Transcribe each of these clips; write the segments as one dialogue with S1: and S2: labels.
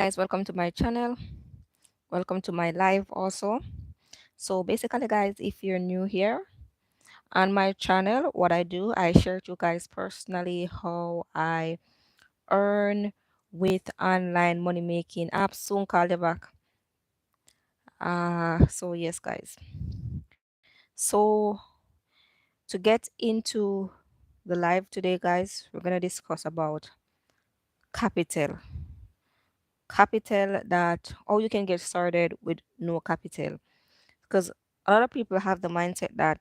S1: guys, welcome to my channel. Welcome to my live also. So basically guys, if you're new here on my channel, what I do, I share with you guys personally how I earn with online money making apps. Soon call you back. So yes guys. So to get into the live today guys, we're gonna discuss about capital. Capital that how you can get started with no capital. Because a lot of people have the mindset that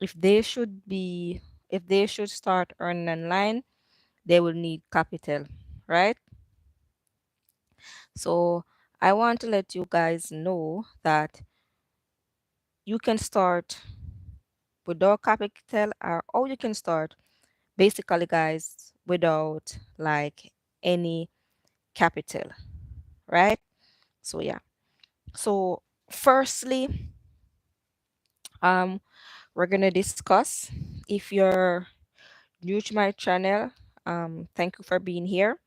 S1: if they should be if they should start earning online, they will need capital, right? So I want to let you guys know that you can start without capital, or you can start basically guys without like any capital, right? So yeah. So firstly, um we're gonna discuss, if you're new to my channel, thank you for being here.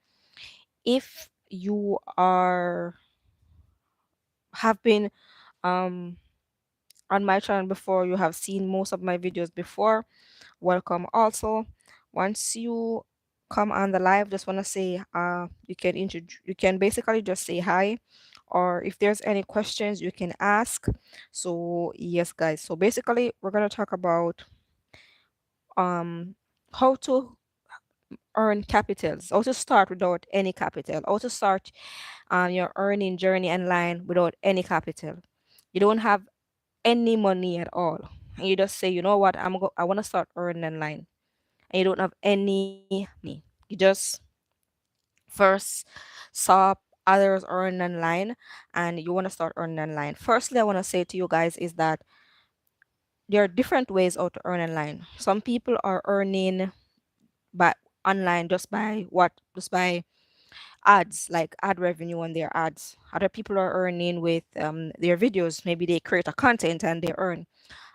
S1: If you are have been um on my channel before, you have seen most of my videos before, welcome also. Once you come on the live, just want to say you can basically just say hi, or if there's any questions you can ask. So yes guys, so basically we're going to talk about um how to earn capitals, how to start without any capital, how to start your earning journey online without any capital. You don't have any money at all, and you just say, you know what, I want to start earning online, and you don't have any money. You just first saw others earn online, and you want to start earning online. Firstly, I want to say to you guys is that there are different ways how to earn online. Some people are earning by online just by ads, like ad revenue on their ads. Other people are earning with their videos. Maybe they create a content and they earn.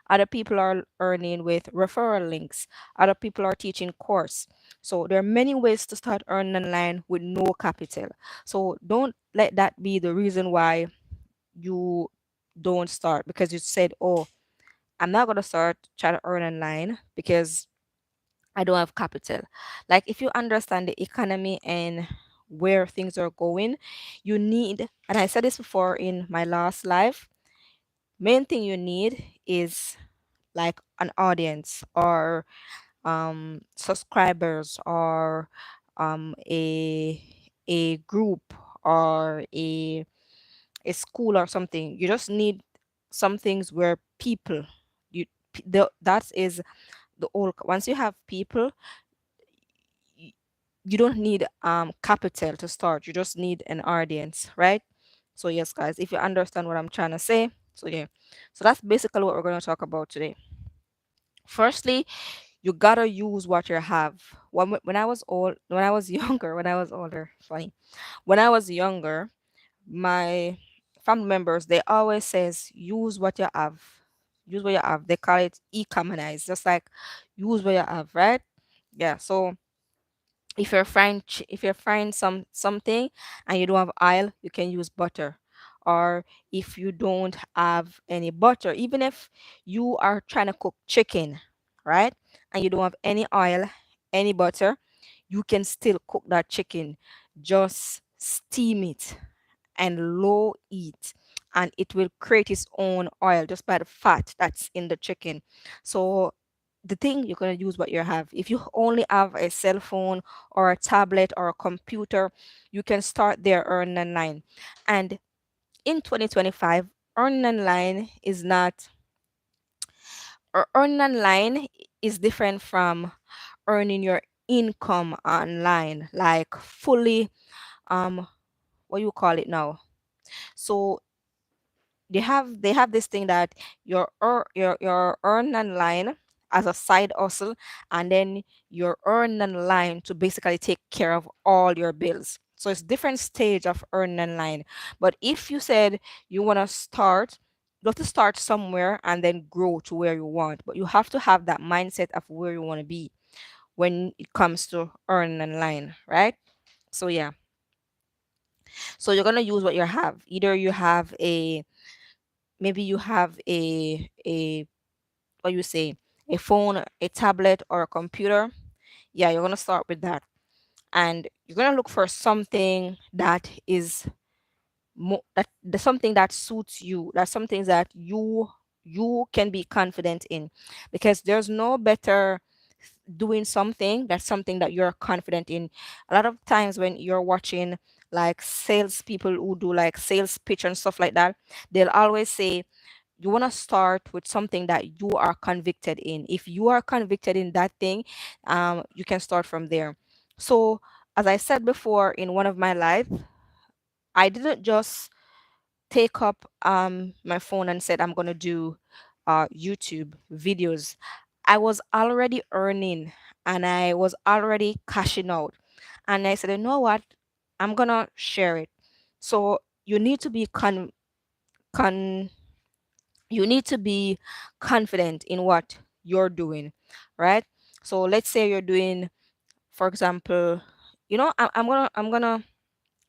S1: Other people are earning with referral links. Other people are teaching course. So there are many ways to start earning online with no capital. So don't let that be the reason why you don't start, because you said, oh, I'm not gonna start trying to earn online because I don't have capital. Like, if you understand the economy and where things are going, you need, and I said this before in my last live, main thing you need is like an audience, or subscribers, or a group, or a school or something. You just need some things where people, that is the old. Once you have people, y- you don't need capital to start. You just need an audience, right? So yes guys, if you understand what I'm trying to say, so yeah, so that's basically what we're going to talk about today. Firstly, you gotta use what you have. When I was when I was younger, when I was older, funny, when I was younger, my family members, they always says, use what you have. Use what you have. They call it e-commonize, just like use what you have, right? Yeah. So if you're frying something and you don't have oil, you can use butter. Or if you don't have any butter, even if you are trying to cook chicken, right, and you don't have any oil, any butter, you can still cook that chicken. Just steam it and low heat, and it will create its own oil just by the fat that's in the chicken. So the thing, you're going to use what you have. If you only have a cell phone or a tablet or a computer, you can start there, earn online. And in 2025, earn online is not earn online is different from earning your income online, like fully, what you call it now. So they have this thing that you're earn online as a side hustle, and then you're earn online to basically take care of all your bills. So it's different stage of earn online. But if you said you want to start, you have to start somewhere and then grow to where you want, but you have to have that mindset of where you want to be when it comes to earn online, right? So yeah. So you're gonna use what you have. Either you have a, maybe you have a what you say, a phone, a tablet, or a computer. Yeah, you're gonna start with that, and you're gonna look for something that is something that suits you. That's something that you can be confident in, because there's no better doing something that's something that you're confident in. A lot of times when you're watching like sales people who do like sales pitch and stuff like that, they'll always say you want to start with something that you are convicted in. If you are convicted in that thing, you can start from there. So as I said before in one of my live, I didn't just take up my phone and said I'm gonna do YouTube videos. I was already earning and I was already cashing out. And I said, you know what? I'm gonna share it. So you need to be con you need to be confident in what you're doing, right? So let's say you're doing, for example, I'm gonna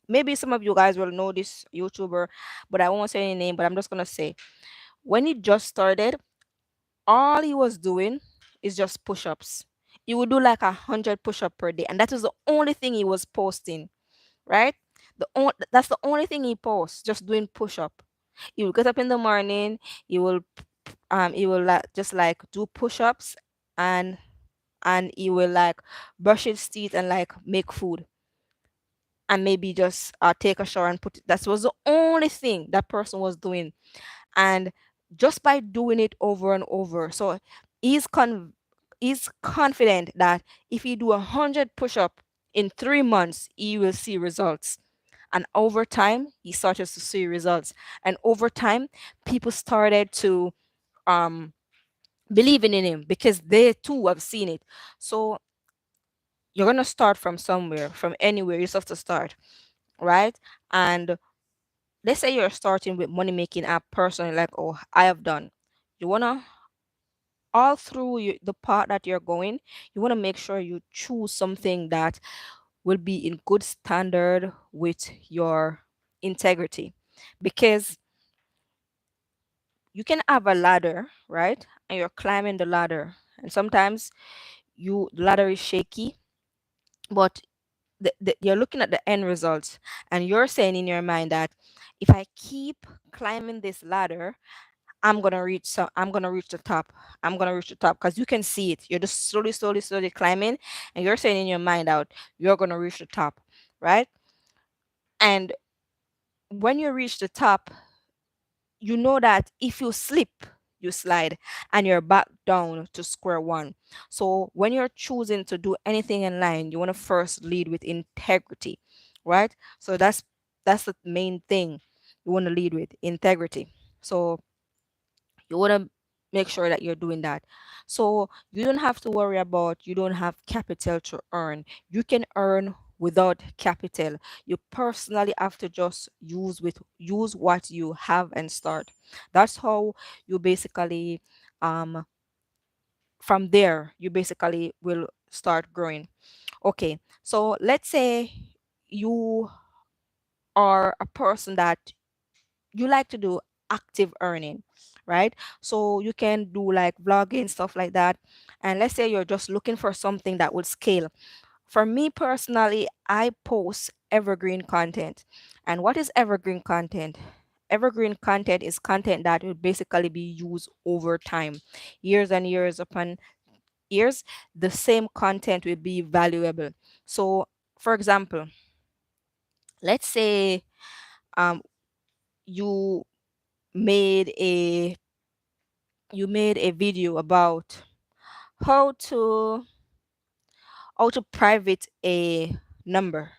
S1: maybe some of you guys will know this YouTuber, but I won't say any name, but I'm just gonna say when he just started, all he was doing is just push-ups. He would do like 100 push-up per day, and that was the only thing he was posting, right? That's the only thing he posts, just doing push-up. He will get up in the morning, he will like just like do push-ups, and he will like brush his teeth and like make food, and maybe just take a shower and put it. That was the only thing that person was doing, and just by doing it over and over, so he's con he's confident that if he do 100 push-up in 3 months, he will see results. And over time, he started to see results, and over time, people started to um believing in him because they too have seen it. So you're gonna start from somewhere, from anywhere. You just have to start, right? And let's say you're starting with money making app personally, like, oh, I have done. You wanna all through the part that you're going, you want to make sure you choose something that will be in good standard with your integrity, because you can have a ladder, right? And you're climbing the ladder, and sometimes the ladder is shaky, but you're looking at the end results, and you're saying in your mind that if I keep climbing this ladder, I'm gonna reach the top. I'm gonna reach the top, because you can see it. You're just slowly, slowly, slowly climbing, and you're saying in your mind out, you're gonna reach the top, right? And when you reach the top, you know that if you slip, you slide, and you're back down to square one. So when you're choosing to do anything in line, you want to first lead with integrity, right? So that's the main thing you want to lead with, integrity. So you want to make sure that you're doing that. So you don't have to worry about you don't have capital to earn. You can earn without capital. You personally have to just use what you have and start. That's how you basically um from there you basically will start growing. Okay, so let's say you are a person that you like to do active earning, right? So you can do like vlogging, stuff like that. And let's say you're just looking for something that will scale. For me personally, I post evergreen content. And what is evergreen content? Evergreen content is content that will basically be used over time, years and years upon years. The same content will be valuable. So, for example, let's say um, you made a made a video about how to private a number.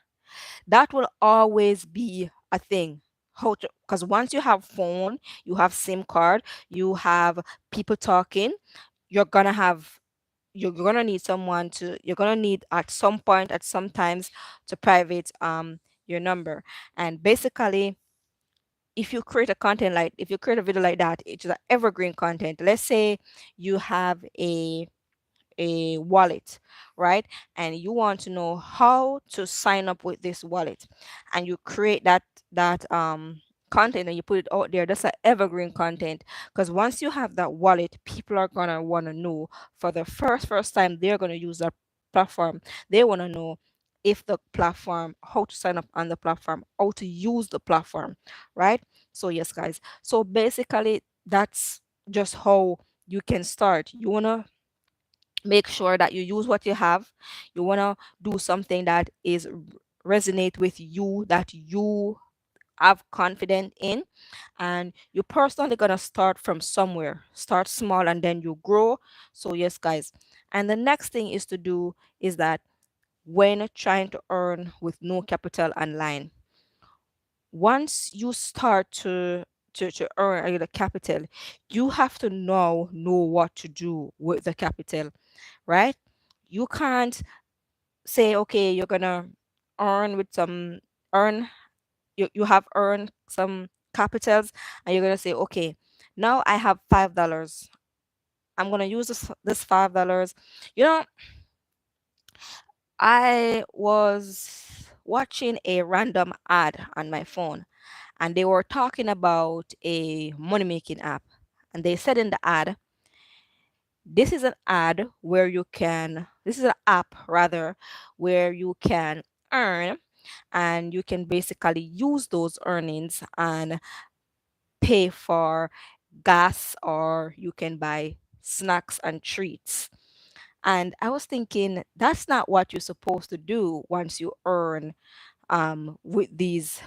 S1: That will always be a thing. How to, because once you have phone, you have SIM card, you have people talking, you're gonna have you're gonna need someone to you're gonna need at some point at some times to private your number. And basically, if you create a content like if you create a video like that, it's an evergreen content. Let's say you have a wallet, right? And you want to know how to sign up with this wallet, and you create that content and you put it out there. That's a evergreen content, because once you have that wallet, people are gonna want to know for the first time they're gonna use that platform. They want to know if the platform, how to sign up on the platform, how to use the platform, right? So yes, guys. So basically, that's just how you can start. You wanna make sure that you use what you have. You wanna do something that is resonate with you, that you have confidence in, and you're personally gonna start from somewhere. Start small and then you grow. So yes, guys. And the next thing is to do is that when trying to earn with no capital online, once you start to earn the capital, you have to know what to do with the capital, right? You can't say, okay, you're gonna earn with some earn you have earned some capitals, and you're gonna say, okay, now I have $5. I'm gonna use this $5. You know, I was watching a random ad on my phone, and they were talking about a money making app. And they said in the ad, this is an ad where you can, this is an app rather, where you can earn, and you can basically use those earnings and pay for gas, or you can buy snacks and treats. And I was thinking, that's not what you're supposed to do once you earn with these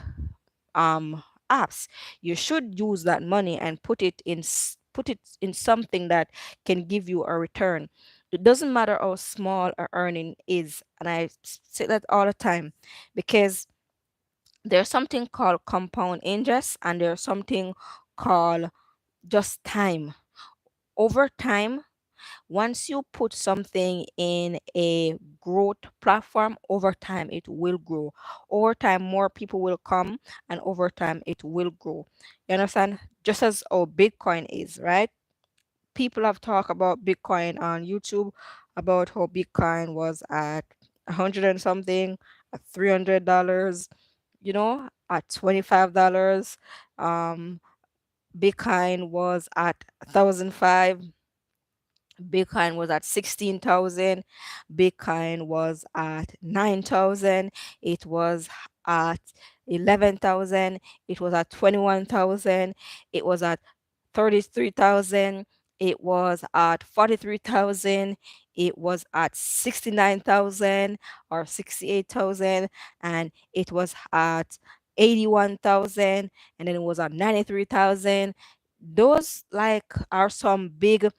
S1: apps. You should use that money and put it in something that can give you a return. It doesn't matter how small a earning is, and I say that all the time, because there's something called compound interest, and there's something called just time. Over time, once you put something in a growth platform, over time it will grow. Over time, more people will come, and over time it will grow. You understand? Just as how Bitcoin is, right? People have talked about Bitcoin on YouTube, about how Bitcoin was at 100 and something, at $300, at $25. Um, Bitcoin was at 1,005. Bitcoin was at 16,000. Bitcoin was at 9,000. It was at 11,000. It was at 21,000. It was at 33,000. It was at 43,000. It was at 69,000 or 68,000. And it was at 81,000. And then it was at 93,000. Those like are some big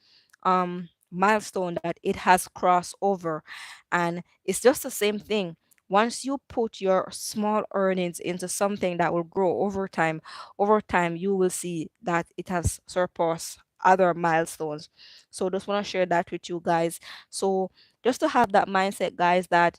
S1: milestone that it has crossed over. And it's just the same thing. Once you put your small earnings into something that will grow over time you will see that it has surpassed other milestones. So just want to share that with you guys. So just to have that mindset, guys, that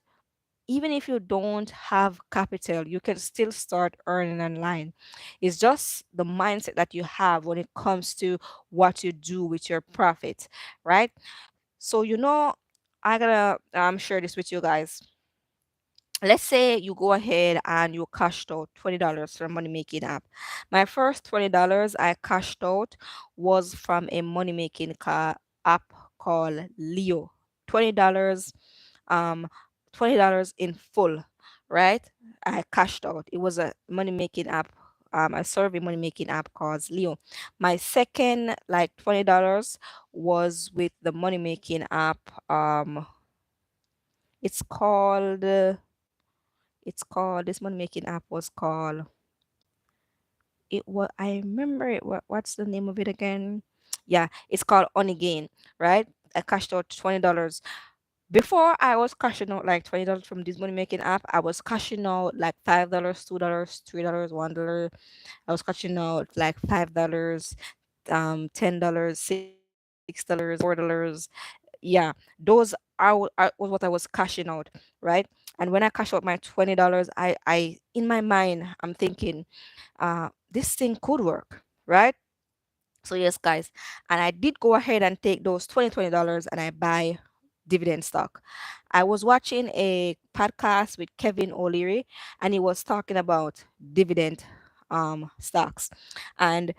S1: even if you don't have capital, you can still start earning online. It's just the mindset that you have when it comes to what you do with your profit, right? So, I gotta share this with you guys. Let's say you go ahead and you cashed out $20 from money making app. My first $20 I cashed out was from a money making app called Leo. $20, um, $20 in full, right? I cashed out. It was a money making app. A survey money making app called Leo. My second like $20 was with the money making app. It's called this money making app was called, it was, I remember it, what's the name of it again? Yeah, it's called Onigain, right? I cashed out $20. Before I was cashing out like $20 from this money making app, I was cashing out like $5, $2, $3, $1. I was cashing out like $5, $10, $6, $4. Yeah, those was what I was cashing out, right? And when I cash out my $20, I in my mind I'm thinking, this thing could work, right? So yes, guys, and I did go ahead and take those $20 and I buy dividend stock. I was watching a podcast with Kevin O'Leary, and he was talking about dividend stocks. And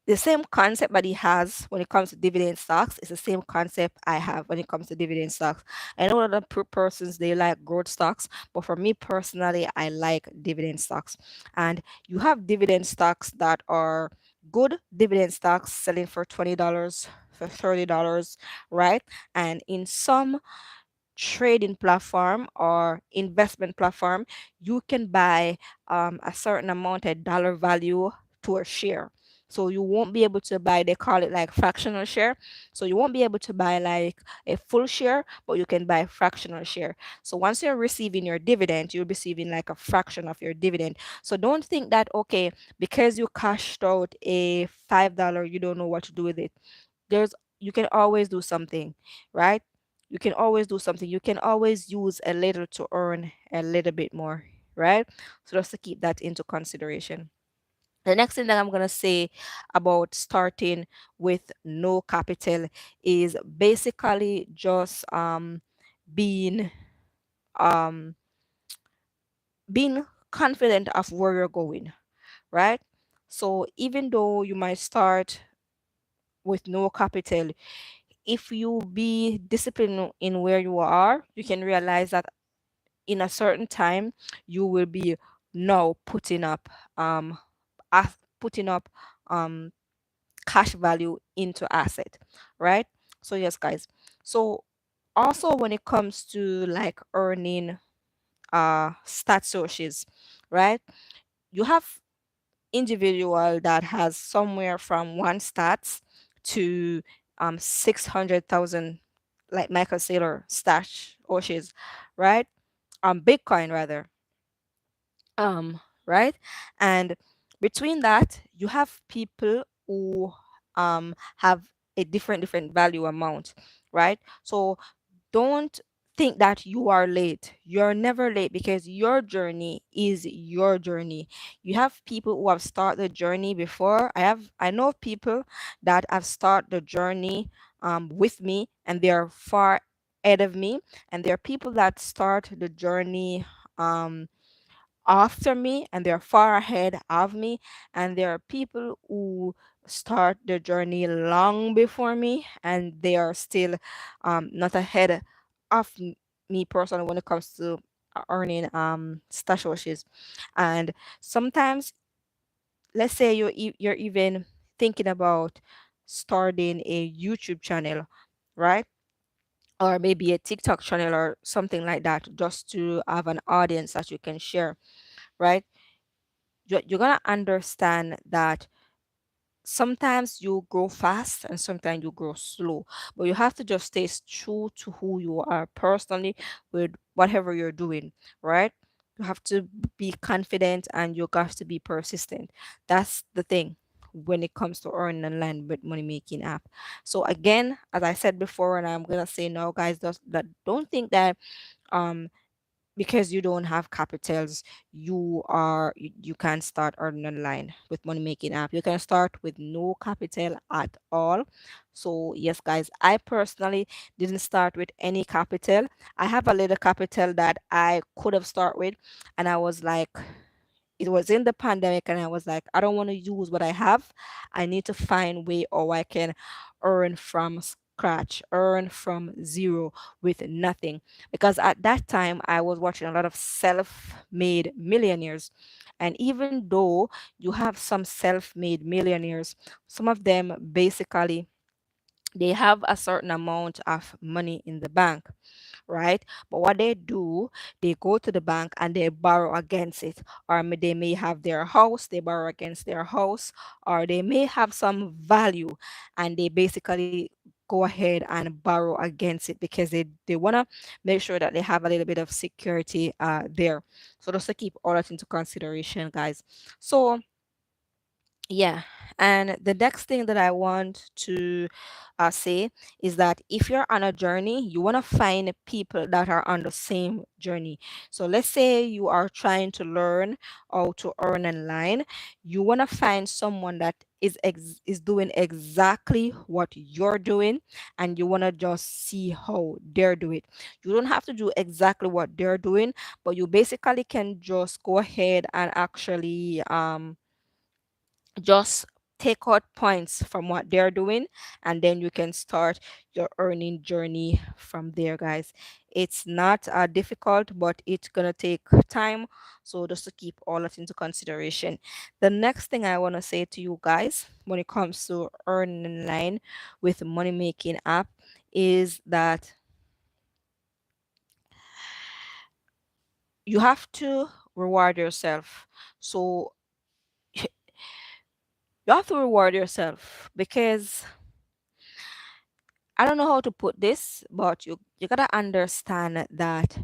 S1: the same concept that he has when it comes to dividend stocks is the same concept I have when it comes to dividend stocks. I know other persons they like growth stocks, but for me personally, I like dividend stocks. And you have dividend stocks that are good dividend stocks selling for $20, for $30, right? And in some trading platform or investment platform, you can buy a certain amount of dollar value to a share. So you won't be able to buy, they call it like fractional share. So you won't be able to buy like a full share, but you can buy fractional share. So once you're receiving your dividend, you're receiving like a fraction of your dividend. So don't think that, okay, because you cashed out a $5, you don't know what to do with it. There's You can always do something, right? You can always do something. You can always use a little to earn a little bit more, right? So just to keep that into consideration. The next thing that I'm going to say about starting with no capital is basically just being um being confident of where you're going, right? So even though you might start with no capital, if you be disciplined in where you are, you can realize that in a certain time you will be now um putting up um cash value into asset, right? So yes, guys. So also when it comes to like earning stat sources, right? You have individual that has somewhere from one stats to 600,000, like Michael Saylor stash Oshes, right? Bitcoin rather, right? And between that, you have people who have a different value amount, right? So don't think that you are late. You're never late because your journey is your journey. You have people who have started the journey before. I know people that have started the journey with me and they are far ahead of me. And there are people that start the journey um after me and they're far ahead of me, and there are people who start their journey long before me and they are still not ahead of me personally when it comes to earning stashes. And sometimes, let's say you're even thinking about starting a YouTube channel, right? Or maybe a TikTok channel or something like that, just to have an audience that you can share, right? You're gonna understand that sometimes you grow fast and sometimes you grow slow, but you have to just stay true to who you are personally with whatever you're doing, right? You have to be confident and you have to be persistent. That's the thing when it comes to earning online with money making app. So again, as I said before, and I'm gonna say now, guys, just that don't think that um because you don't have capitals you can start earning online with money making app. You can start with no capital at all. So yes, guys, I personally didn't start with any capital. I have a little capital that I could have started with, and I was like, it was in the pandemic and I was like, I don't want to use what I have. I need to find way or I can earn from scratch, earn from zero with nothing. Because at that time I was watching a lot of self-made millionaires. And even though you have some self-made millionaires, some of them basically they have a certain amount of money in the bank, right? But what they do, they go to the bank and they borrow against it. Or they may have their house, they borrow against their house, or they may have some value and they basically go ahead and borrow against it because they want to make sure that they have a little bit of security there. So just to keep all that into consideration, guys. So Yeah. And the next thing that I want to say is that if you're on a journey, you want to find people that are on the same journey. So let's say you are trying to learn how to earn online. You want to find someone that is doing exactly what you're doing, and you want to just see how they're doing it. You don't have to do exactly what they're doing, but you basically can just go ahead and actually just take out points from what they're doing, and then you can start your earning journey from there, guys. It's not difficult, but it's gonna take time, so just to keep all that into consideration. The next thing I want to say to you guys when it comes to earning online with money making app is that you have to reward yourself. So you have to reward yourself because I don't know how to put this, but you gotta understand that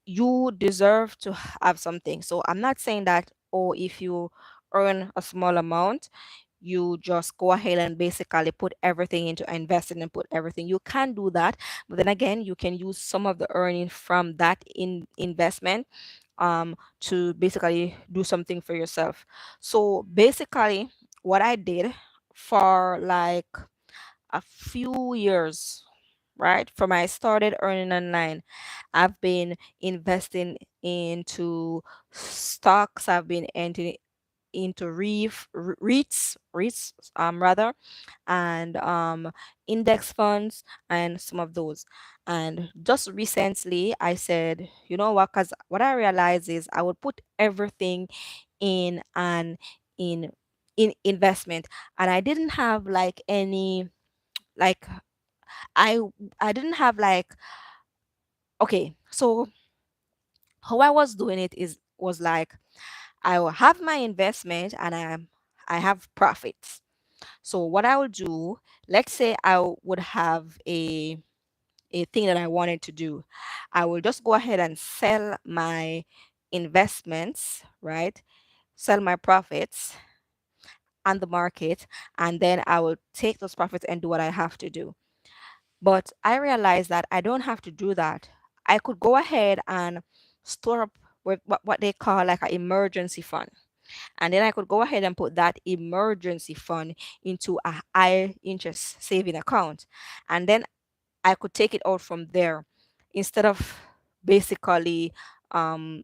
S1: you deserve to have something. So I'm not saying that, oh, if you earn a small amount, you just go ahead and basically put everything into investing and put everything. You can do that, but then again, you can use some of the earning from that investment to basically do something for yourself. So basically, what I did for like a few years, right? From I started earning online, I've been investing into stocks. I've been into REITs, rather, and index funds and some of those. And just recently, I said, you know what? Because what I realized is I would put everything in an in investment, and I didn't have like any like I I didn't have like okay, so how I was doing it is was like I will have my investment and I have profits. So what I will do, let's say I would have a thing that I wanted to do. I will just go ahead and sell my investments, right? Sell my profits on the market, and then I will take those profits and do what I have to do. But I realized that I don't have to do that. I could go ahead and store up with what they call like an emergency fund. And then I could go ahead and put that emergency fund into a high interest saving account. And then I could take it out from there instead of basically um,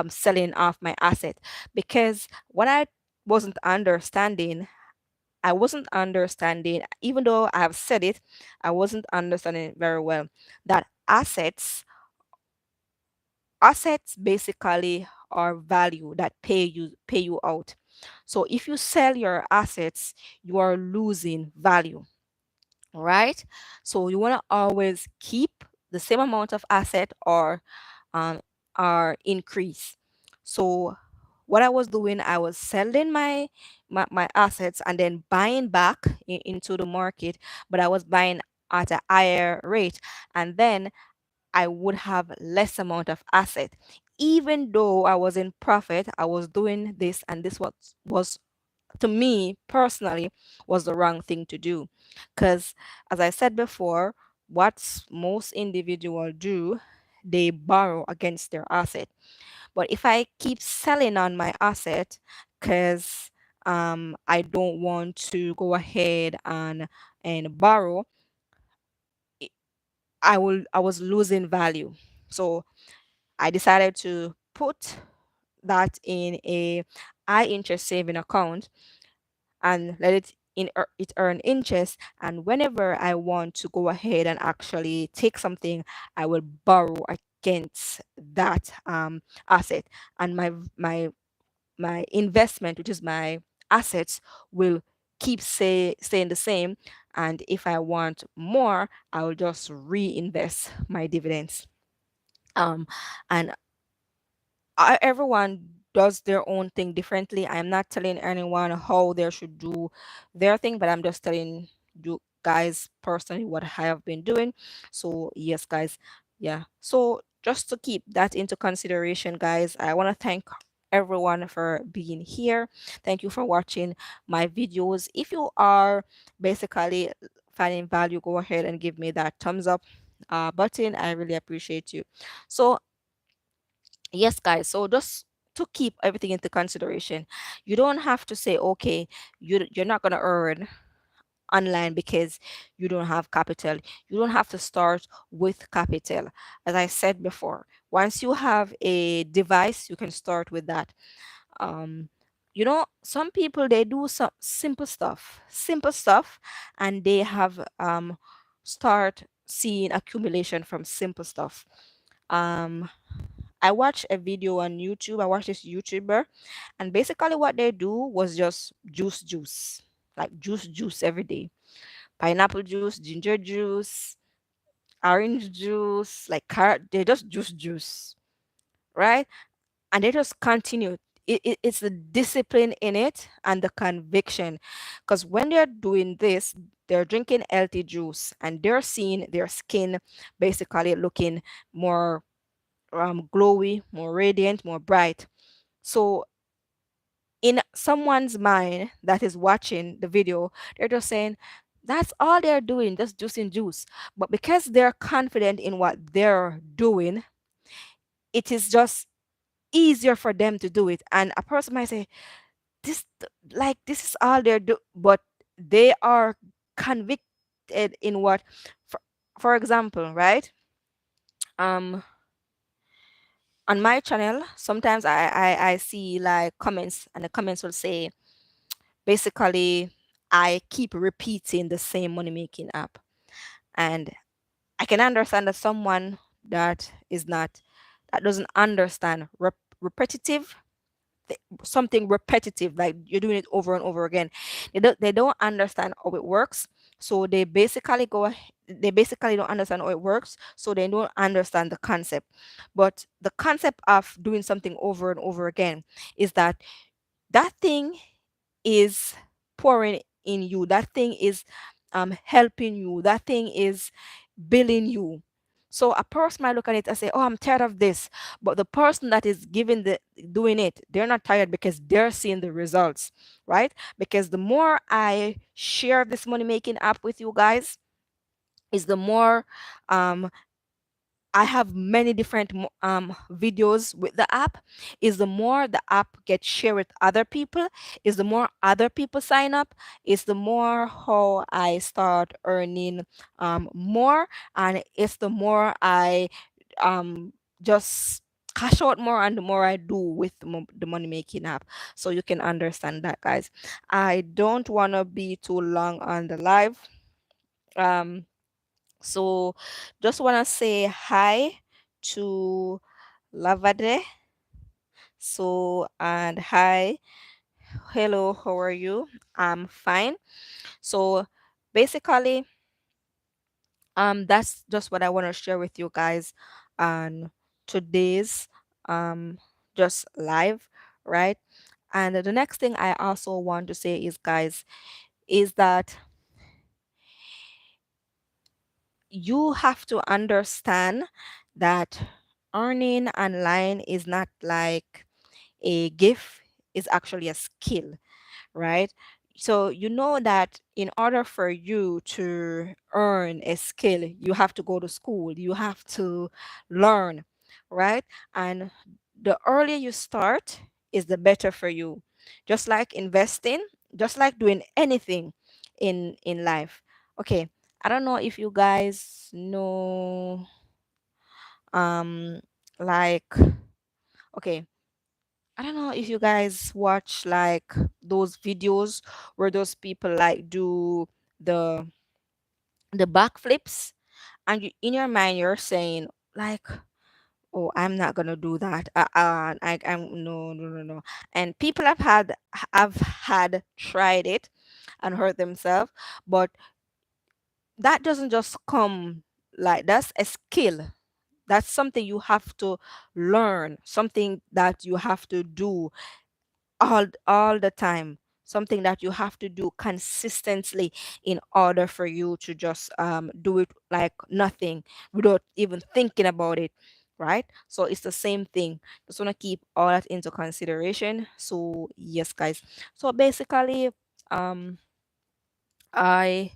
S1: selling off my asset. Because what wasn't understanding I wasn't understanding, even though I have said it, I wasn't understanding it very well. That assets basically are value that pay you out. So if you sell your assets, you are losing value, right? So you want to always keep the same amount of asset um or increase. So what I was doing, I was selling my assets and then buying back into the market, but I was buying at a higher rate, and then I would have less amount of asset. Even though I was in profit, I was doing this, and this was to me personally was the wrong thing to do. Because as I said before, what most individuals do, they borrow against their asset. But if I keep selling on my asset, because I don't want to go ahead and borrow, i I was losing value. So I decided to put that in a high interest saving account and let it earn interest, and whenever I want to go ahead and actually take something, I will borrow against that asset, and my investment, which is my assets, will staying the same, and if I want more, I will just reinvest my dividends. And everyone does their own thing differently. I'm not telling anyone how they should do their thing, but I'm just telling you guys personally what I have been doing. So yes, guys, yeah. So just to keep that into consideration, guys, I want to thank everyone for being here. Thank you for watching my videos. If you are basically finding value, go ahead and give me that thumbs up button. I really appreciate you. So yes, guys, so just to keep everything into consideration, you don't have to say, okay, you're not going to earn online because you don't have capital. You don't have to start with capital. As I said before, once you have a device, you can start with that. um some people, they do some simple stuff, and they have start seeing accumulation from simple stuff. um I watched a video on YouTube. I watched this YouTuber, and basically what they do was just juice, like juice every day. Pineapple juice, ginger juice, orange juice, like carrot. They just juice, right? And they just continue. It's the discipline in it and the conviction, because when they're doing this, they're drinking healthy juice and they're seeing their skin basically looking more glowy, more radiant, more bright. So in someone's mind that is watching the video, they're just saying that's all they're doing, just juicing juice. But because they're confident in what they're doing, it is just easier for them to do it. And a person might say, like this is all they're do, but they are convicted in what, for, for example, right? Um, on my channel, sometimes I see like comments, and the comments will say, basically, I keep repeating the same money making app. And I can understand that someone that is not, that doesn't understand repetitive, something repetitive, like you're doing it over and over again. They don't understand how it works. So they basically don't understand how it works. So they don't understand the concept. But the concept of doing something over and over again is that that thing is pouring in you. That thing is helping you. That thing is billing you. So a person might look at it and say, "Oh, I'm tired of this," but the person that is giving the doing it, they're not tired because they're seeing the results, right? Because the more I share this money making app with you guys, is the more um I have many different videos with the app. Is the more the app gets shared with other people, is the more other people sign up, is the more how I start earning more, and it's the more I just cash out more, and the more I do with the money making app. So you can understand that, guys. I don't want to be too long on the live. Um, so just want to say hi to Lavade. So, and hi, hello, how are you? I'm fine. So basically, that's just what I want to share with you guys on today's um just live, right? And the next thing I also want to say is, guys, is that you have to understand that earning online is not like a gift, is actually a skill, right? So you know that in order for you to earn a skill, you have to go to school, you have to learn, right? And the earlier you start is the better for you. Just like investing, just like doing anything in life. Okay, I don't know if you guys know um like okay, I don't know if you guys watch like those videos where those people like do the the backflips, and you, in your mind you're saying like, oh, I'm not gonna do that. I'm no. And people have had tried it and hurt themselves, but that doesn't just come, like that's a skill. That's something you have to learn, something that you have to do all the time, something that you have to do consistently in order for you to just do it like nothing, without even thinking about it. right? So it's the same thing. Just want to keep all that into consideration. So yes, guys. So basically, um, I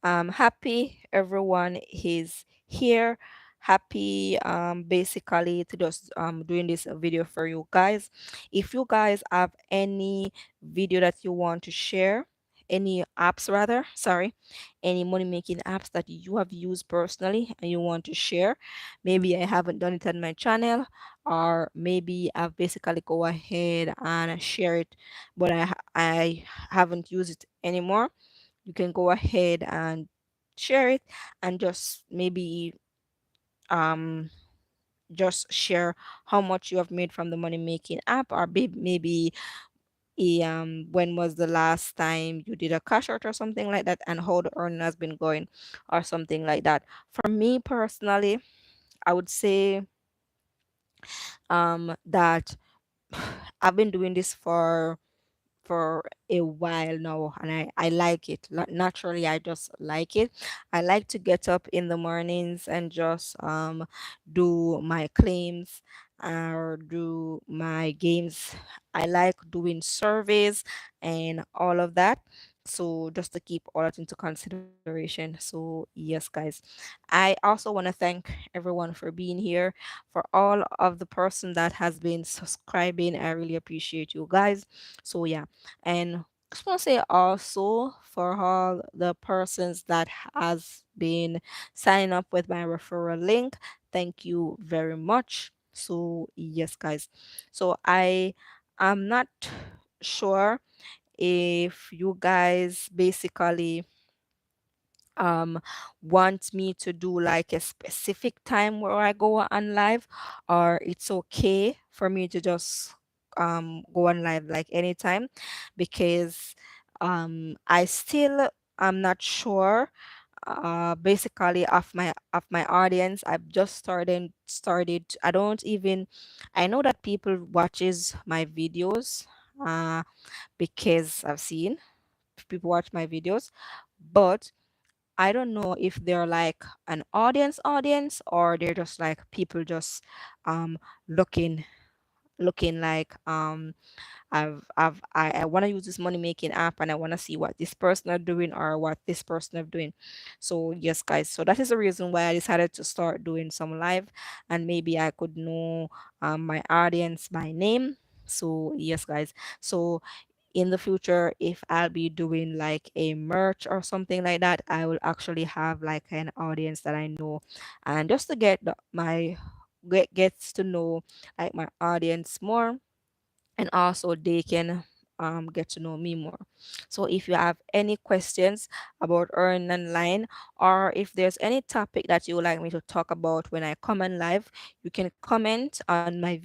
S1: happy everyone is here. Happy basically to just doing this video for you guys. If you guys have any video that you want to share, any apps rather, sorry, any money making apps that you have used personally and you want to share, maybe I haven't done it on my channel, or maybe I've basically go ahead and share it, but I haven't used it anymore. You can go ahead and share it, and just maybe um just share how much you have made from the money making app, or maybe when was the last time you did a cash out or something like that, and how the earning has been going, or something like that. For me personally, I would say that I've been doing this for a while now, and I like it. Naturally, I just like it. I like to get up in the mornings and just do my claims or do my games. I like doing surveys and all of that. So just to keep all that into consideration. So yes, guys. I also want to thank everyone for being here, for all of the person that has been subscribing. I really appreciate you guys. So yeah, and just want to say also for all the persons that has been signing up with my referral link, thank you very much. So yes, guys. So I am not sure if you guys basically um want me to do like a specific time where I go on live, or it's okay for me to just go on live like anytime, because I still I'm not sure basically of my audience. I've just started. I don't even, I know that people watches my videos uh because I've seen people watch my videos, but I don't know if they're like an audience, or they're just like people just um looking like I want to use this money making app, and I want to see what this person are doing or what this person are doing. So yes, guys. So that is the reason why I decided to start doing some live, and maybe I could know my audience by name. So yes, guys. So in the future, if I'll be doing like a merch or something like that, I will actually have like an audience that I know, and just to get my gets to know like my audience more, and also they can get to know me more. So if you have any questions about earning online, or if there's any topic that you would like me to talk about when I come on live, you can comment on my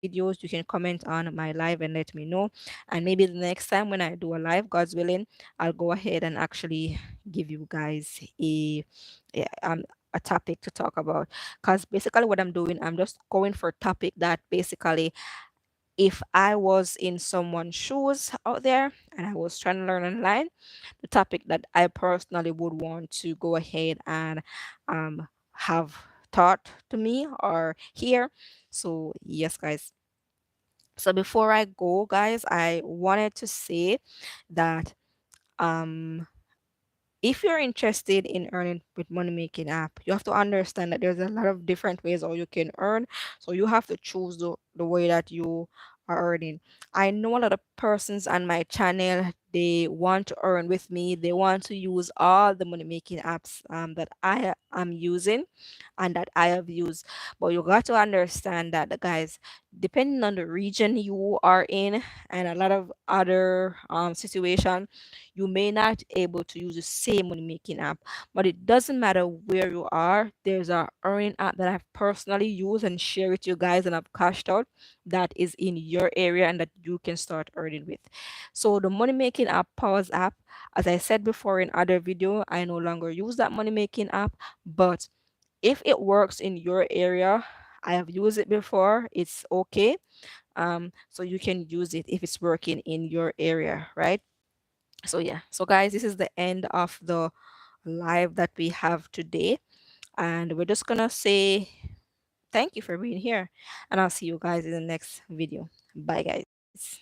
S1: videos, you can comment on my live and let me know. And maybe the next time when I do a live, God's willing, I'll go ahead and actually give you guys a topic to talk about. Because basically what I'm doing, I'm just going for a topic that basically, if I was in someone's shoes out there and I was trying to learn online, the topic that I personally would want to go ahead and have taught to me or hear. So yes, guys. So before I go, guys, I wanted to say that um if you're interested in earning with money making app, you have to understand that there's a lot of different ways how you can earn. So you have to choose the way that you are earning. I know a lot of persons on my channel, they want to earn with me. They want to use all the money making apps that I am using and that I have used. But you got to understand that, guys, depending on the region you are in and a lot of other situation, you may not able to use the same money making app. But it doesn't matter where you are. There's a earning app that I've personally used and share with you guys, and I've cashed out, that is in your area and that you can start earning with. So the money making app, Pause app, as I said before in other video, I no longer use that money making app. But if it works in your area, I have used it before, it's okay. So you can use it if it's working in your area, right? So yeah, so guys, this is the end of the live that we have today, and we're just gonna say thank you for being here, and I'll see you guys in the next video. Bye, guys.